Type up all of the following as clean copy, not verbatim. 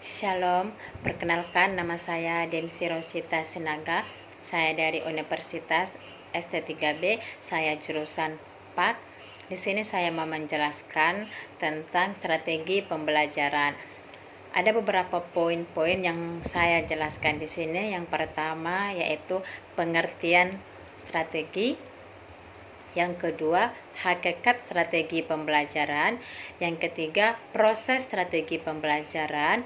Shalom, perkenalkan nama saya Demsi Rosita Sinaga. Saya dari Universitas ST3B, saya jurusan PAK. Di sini saya mau menjelaskan tentang strategi pembelajaran. Ada beberapa poin-poin yang saya jelaskan di sini. Yang pertama yaitu pengertian strategi. Yang kedua, hakikat strategi pembelajaran. Yang ketiga, proses strategi pembelajaran.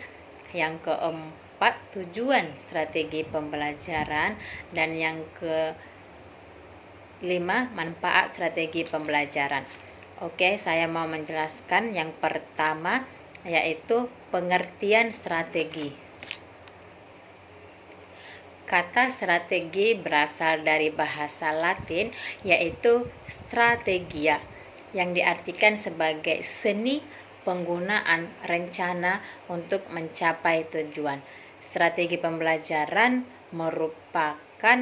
Yang keempat, tujuan strategi pembelajaran. Dan yang kelima, manfaat strategi pembelajaran. Oke, saya mau menjelaskan yang pertama yaitu pengertian strategi. Kata strategi berasal dari bahasa Latin yaitu strategia, yang diartikan sebagai seni penggunaan rencana untuk mencapai tujuan. Strategi pembelajaran merupakan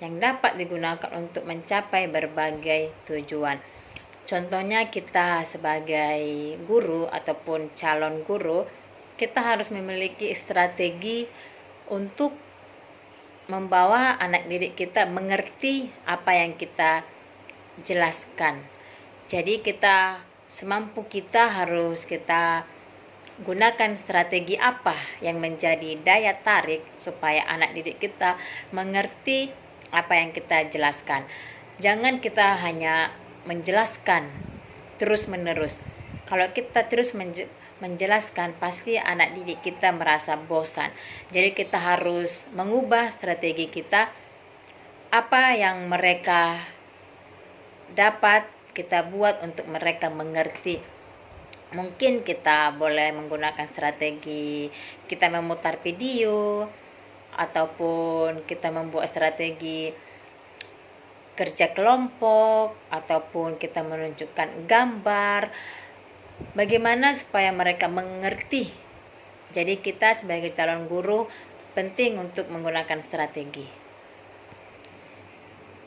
yang dapat digunakan untuk mencapai berbagai tujuan. Contohnya kita sebagai guru ataupun calon guru, kita harus memiliki strategi untuk membawa anak didik kita mengerti apa yang kita jelaskan. Jadi kita semampu kita harus kita gunakan strategi apa yang menjadi daya tarik supaya anak didik kita mengerti apa yang kita jelaskan. Jangan kita hanya menjelaskan terus-menerus. Kalau kita terus menjelaskan, pasti anak didik kita merasa bosan. Jadi kita harus mengubah strategi kita. Apa yang mereka dapat kita buat untuk mereka mengerti. Mungkin kita boleh menggunakan strategi kita memutar video, ataupun kita membuat strategi kerja kelompok, ataupun kita menunjukkan gambar. Bagaimana supaya mereka mengerti. Jadi kita sebagai calon guru penting untuk menggunakan strategi.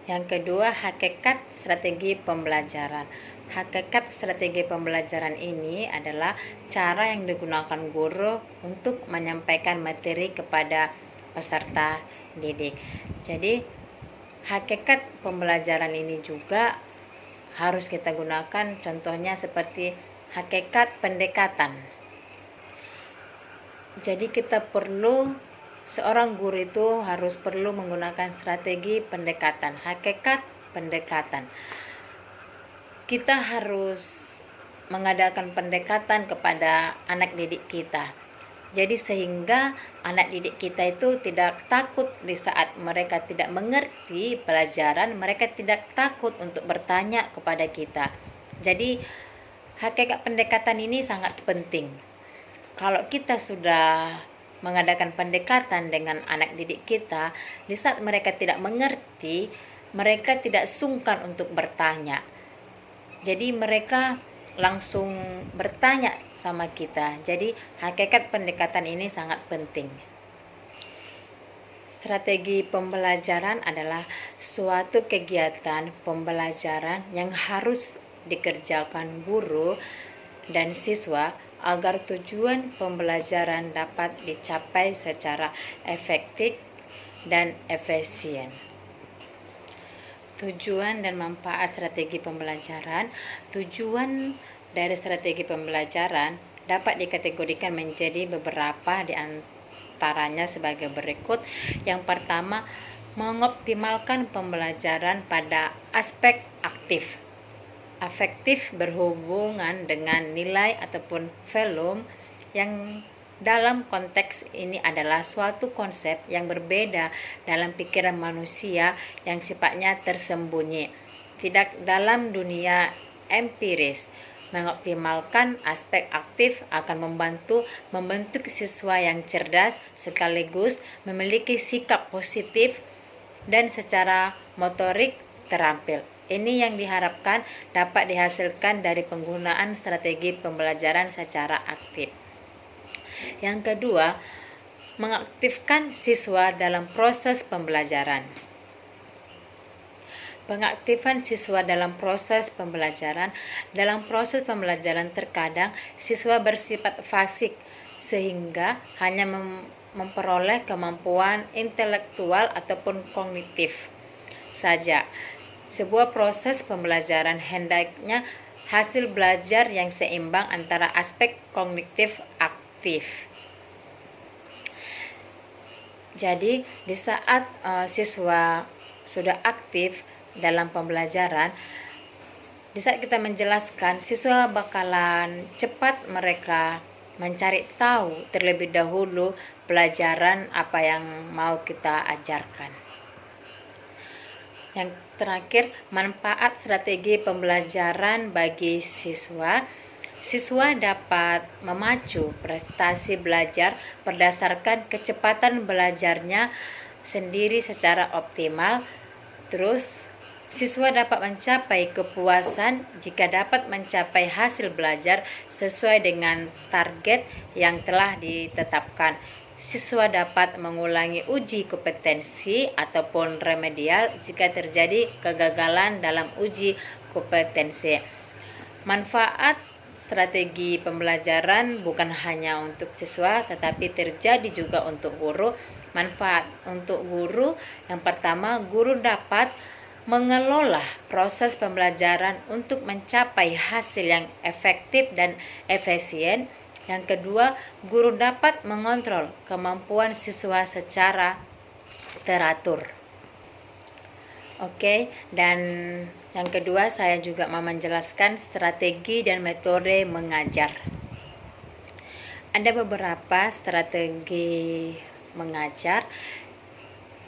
Yang kedua, hakikat strategi pembelajaran. Hakikat strategi pembelajaran ini adalah cara yang digunakan guru untuk menyampaikan materi kepada peserta didik. Jadi hakikat pembelajaran ini juga harus kita gunakan, contohnya seperti hakikat pendekatan. Jadi kita seorang guru itu harus perlu menggunakan strategi pendekatan, hakikat pendekatan. Kita harus mengadakan pendekatan kepada anak didik kita. Jadi sehingga anak didik kita itu tidak takut di saat mereka tidak mengerti pelajaran, mereka tidak takut untuk bertanya kepada kita. Jadi hakikat pendekatan ini sangat penting. Kalau kita sudah mengadakan pendekatan dengan anak didik kita, di saat mereka tidak mengerti, mereka tidak sungkan untuk bertanya. Jadi mereka langsung bertanya sama kita. Jadi hakikat pendekatan ini sangat penting. Strategi pembelajaran adalah suatu kegiatan pembelajaran yang harus dikerjakan guru dan siswa agar tujuan pembelajaran dapat dicapai secara efektif dan efisien. Tujuan dan manfaat strategi pembelajaran. Tujuan dari strategi pembelajaran dapat dikategorikan menjadi beberapa, di antaranya sebagai berikut. Yang pertama, mengoptimalkan pembelajaran pada aspek aktif. Afektif berhubungan dengan nilai ataupun value yang dalam konteks ini adalah suatu konsep yang berbeda dalam pikiran manusia yang sifatnya tersembunyi, tidak dalam dunia empiris. Mengoptimalkan aspek aktif akan membentuk siswa yang cerdas sekaligus memiliki sikap positif dan secara motorik terampil. Ini yang diharapkan dapat dihasilkan dari penggunaan strategi pembelajaran secara aktif. Yang kedua, mengaktifkan siswa dalam proses pembelajaran. Pengaktifan siswa dalam proses pembelajaran. Dalam proses pembelajaran terkadang siswa bersifat fasik sehingga hanya memperoleh kemampuan intelektual ataupun kognitif saja. Sebuah proses pembelajaran hendaknya hasil belajar yang seimbang antara aspek kognitif aktif. Jadi di saat siswa sudah aktif dalam pembelajaran, di saat kita menjelaskan, siswa bakalan cepat mereka mencari tahu terlebih dahulu pelajaran apa yang mau kita ajarkan. Yang terakhir, manfaat strategi pembelajaran bagi siswa. Siswa dapat memacu prestasi belajar berdasarkan kecepatan belajarnya sendiri secara optimal. Terus, siswa dapat mencapai kepuasan jika dapat mencapai hasil belajar sesuai dengan target yang telah ditetapkan. Siswa dapat mengulangi uji kompetensi ataupun remedial jika terjadi kegagalan dalam uji kompetensi. Manfaat strategi pembelajaran bukan hanya untuk siswa tetapi terjadi juga untuk guru. Manfaat untuk guru, yang pertama, guru dapat mengelola proses pembelajaran untuk mencapai hasil yang efektif dan efisien. Yang kedua, guru dapat mengontrol kemampuan siswa secara teratur. Oke, dan yang kedua saya juga mau menjelaskan strategi dan metode mengajar. Ada beberapa strategi mengajar.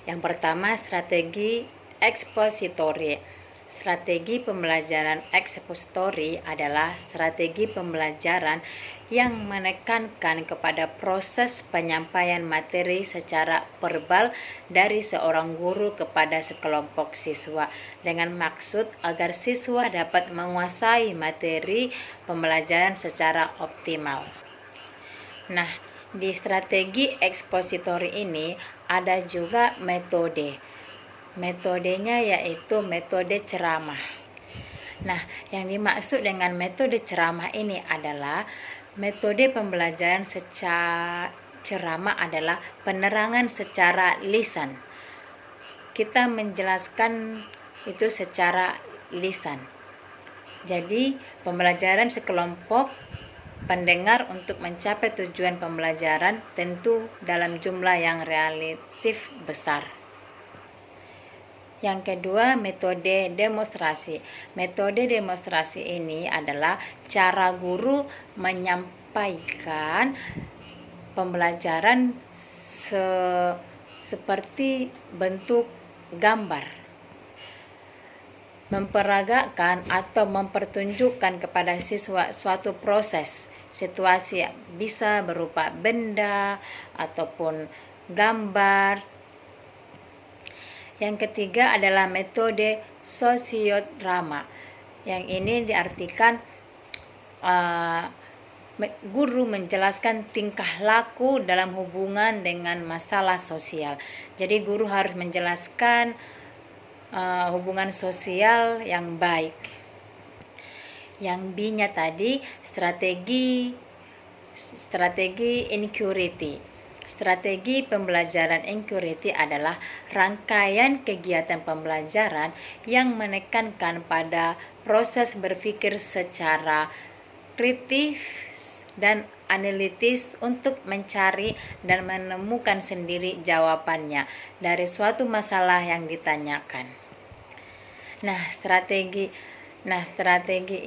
Yang pertama, strategi ekspositori. Strategi pembelajaran ekspositori adalah strategi pembelajaran yang menekankan kepada proses penyampaian materi secara verbal dari seorang guru kepada sekelompok siswa dengan maksud agar siswa dapat menguasai materi pembelajaran secara optimal. Nah, di strategi ekspositori ini ada juga metode. Metodenya yaitu metode ceramah. Nah, yang dimaksud dengan metode ceramah ini adalah metode pembelajaran secara ceramah adalah penerangan secara lisan. Kita menjelaskan itu secara lisan. Jadi, pembelajaran sekelompok pendengar untuk mencapai tujuan pembelajaran tentu dalam jumlah yang relatif besar. Yang kedua, metode demonstrasi. Metode demonstrasi ini adalah cara guru menyampaikan pembelajaran seperti bentuk gambar, memperagakan atau mempertunjukkan kepada siswa suatu proses, situasi, bisa berupa benda ataupun gambar. Yang ketiga adalah metode sosiodrama. Yang ini diartikan guru menjelaskan tingkah laku dalam hubungan dengan masalah sosial. Jadi guru harus menjelaskan hubungan sosial yang baik. Yang B-nya tadi strategi insecurity. Strategi pembelajaran insecurity adalah rangkaian kegiatan pembelajaran yang menekankan pada proses berpikir secara kritis dan analitis untuk mencari dan menemukan sendiri jawabannya dari suatu masalah yang ditanyakan. Nah, strategi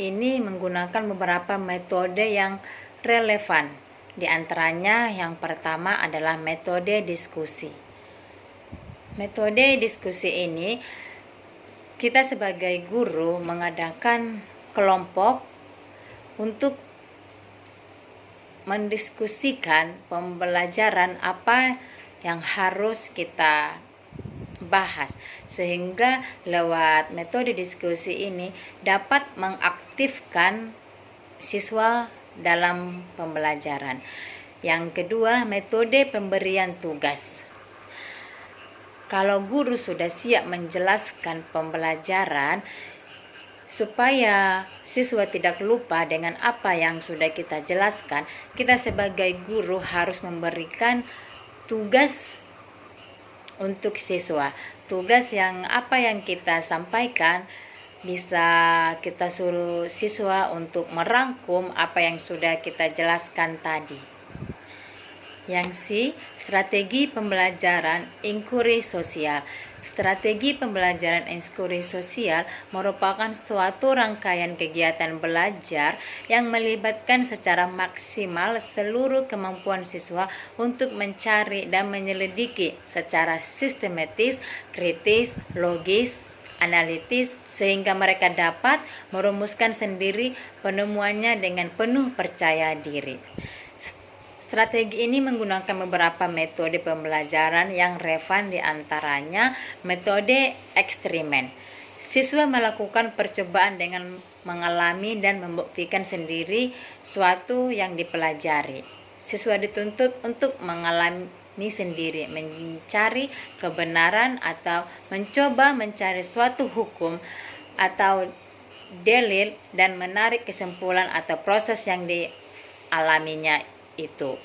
ini menggunakan beberapa metode yang relevan. Di antaranya yang pertama adalah metode diskusi. Metode diskusi ini kita sebagai guru mengadakan kelompok untuk mendiskusikan pembelajaran apa yang harus kita bahas, sehingga lewat metode diskusi ini dapat mengaktifkan siswa dalam pembelajaran. Yang kedua, metode pemberian tugas. Kalau guru sudah siap menjelaskan pembelajaran, Supaya siswa tidak lupa dengan apa yang sudah kita jelaskan, kita sebagai guru harus memberikan tugas untuk siswa. Tugas yang apa yang kita sampaikan bisa kita suruh siswa untuk merangkum apa yang sudah kita jelaskan tadi. Yang C, strategi pembelajaran inquiry sosial. Strategi pembelajaran inquiry sosial merupakan suatu rangkaian kegiatan belajar yang melibatkan secara maksimal seluruh kemampuan siswa untuk mencari dan menyelidiki secara sistematis, kritis, logis, analitis, sehingga mereka dapat merumuskan sendiri penemuannya dengan penuh percaya diri. Strategi ini menggunakan beberapa metode pembelajaran yang relevan, diantaranya metode eksperimen. Siswa melakukan percobaan dengan mengalami dan membuktikan sendiri suatu yang dipelajari. Siswa dituntut untuk mengalami sendiri, mencari kebenaran atau mencoba mencari suatu hukum atau dalil dan menarik kesimpulan atau proses yang dialaminya itu.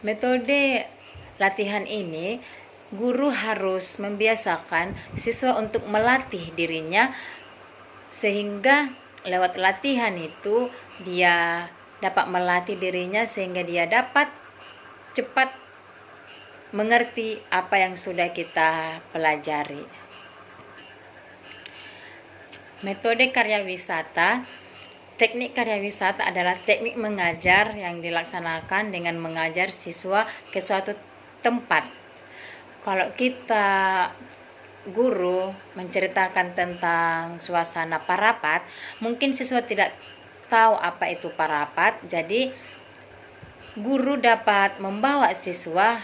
Metode latihan ini, guru harus membiasakan siswa untuk melatih dirinya, sehingga lewat latihan itu dia dapat melatih dirinya sehingga dia dapat cepat mengerti apa yang sudah kita pelajari. Metode karya wisata. Teknik karya wisata adalah teknik mengajar yang dilaksanakan dengan mengajar siswa ke suatu tempat. Kalau kita guru menceritakan tentang suasana Parapat, mungkin siswa tidak tahu apa itu Parapat. Jadi guru dapat membawa siswa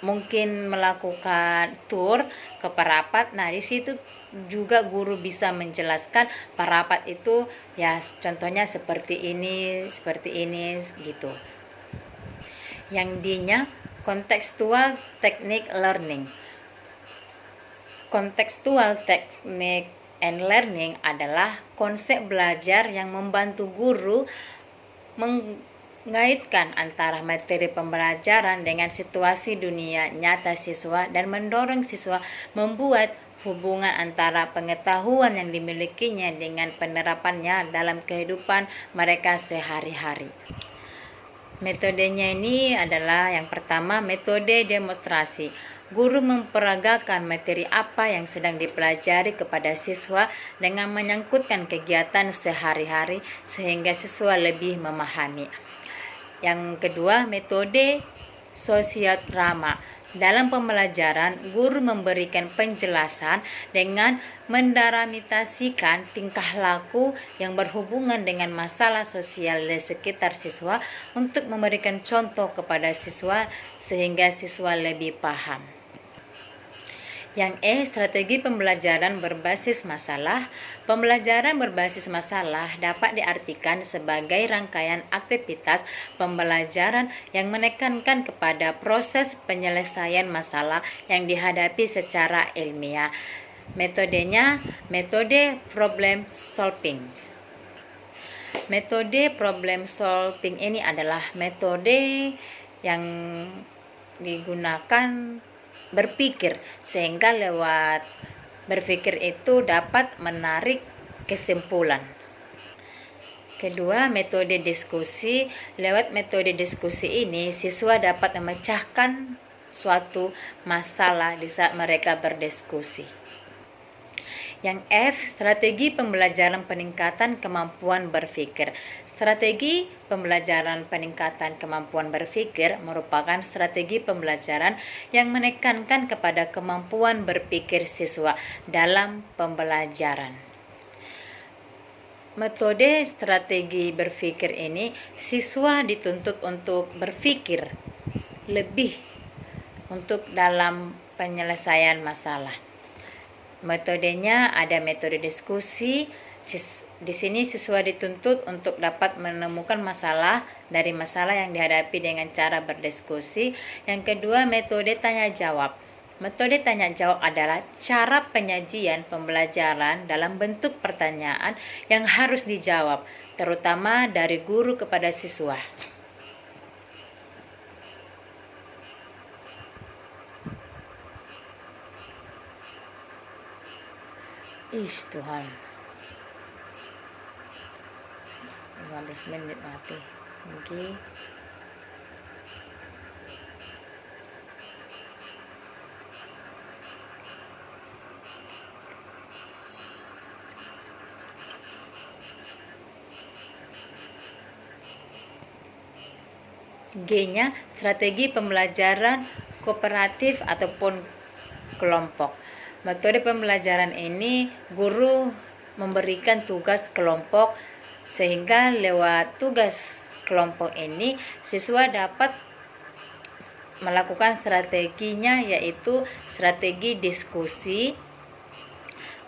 mungkin melakukan tour ke Parapat. Nah, di situ juga guru bisa menjelaskan Parapat itu ya contohnya seperti ini gitu. Yang D-nya contextual technique learning. Contextual technique and learning adalah konsep belajar yang membantu guru mengaitkan antara materi pembelajaran dengan situasi dunia nyata siswa dan mendorong siswa membuat hubungan antara pengetahuan yang dimilikinya dengan penerapannya dalam kehidupan mereka sehari-hari. Metodenya ini adalah yang pertama, metode demonstrasi. Guru memperagakan materi apa yang sedang dipelajari kepada siswa dengan menyangkutkan kegiatan sehari-hari sehingga siswa lebih memahami. Yang kedua, metode sosiodrama. Dalam pembelajaran, guru memberikan penjelasan dengan mendramatisasikan tingkah laku yang berhubungan dengan masalah sosial di sekitar siswa untuk memberikan contoh kepada siswa sehingga siswa lebih paham. Yang E, strategi pembelajaran berbasis masalah. Pembelajaran berbasis masalah dapat diartikan sebagai rangkaian aktivitas pembelajaran yang menekankan kepada proses penyelesaian masalah yang dihadapi secara ilmiah. Metodenya, metode problem solving. Metode problem solving ini adalah metode yang digunakan berpikir, sehingga lewat berpikir itu dapat menarik kesimpulan. Kedua, metode diskusi. Lewat metode diskusi ini, siswa dapat memecahkan suatu masalah di saat mereka berdiskusi. Yang F, strategi pembelajaran peningkatan kemampuan berpikir. Strategi pembelajaran peningkatan kemampuan berpikir merupakan strategi pembelajaran yang menekankan kepada kemampuan berpikir siswa dalam pembelajaran. Metode strategi berpikir ini, siswa dituntut untuk berpikir lebih untuk dalam penyelesaian masalah. Metodenya ada metode diskusi. Di sini siswa dituntut untuk dapat menemukan masalah dari masalah yang dihadapi dengan cara berdiskusi. Yang kedua, metode tanya jawab. Metode tanya jawab adalah cara penyajian pembelajaran dalam bentuk pertanyaan yang harus dijawab, terutama dari guru kepada siswa. Tuhan, 15 menit mati. Okay. G-nya strategi pembelajaran kooperatif ataupun kelompok. Metode pembelajaran ini guru memberikan tugas kelompok, sehingga lewat tugas kelompok ini siswa dapat melakukan strateginya, yaitu strategi diskusi,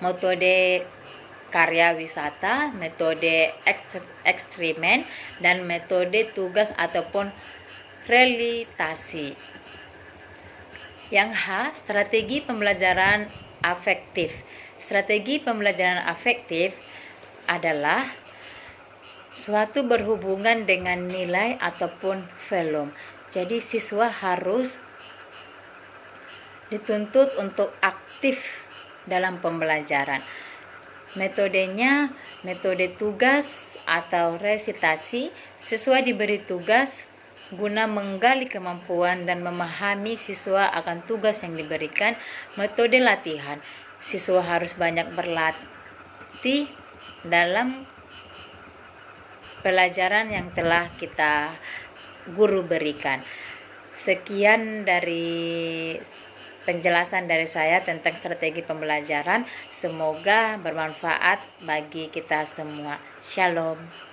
metode karya wisata, metode eksperimen, dan metode tugas ataupun realitasi. Yang H, strategi pembelajaran afektif. Strategi pembelajaran afektif adalah suatu berhubungan dengan nilai ataupun film. Jadi siswa harus dituntut untuk aktif dalam pembelajaran. Metodenya metode tugas atau resitasi. Siswa diberi tugas guna menggali kemampuan dan memahami siswa akan tugas yang diberikan. Metode latihan. Siswa harus banyak berlatih dalam pelajaran yang telah kita guru berikan. Sekian dari penjelasan dari saya tentang strategi pembelajaran. Semoga bermanfaat bagi kita semua. Shalom.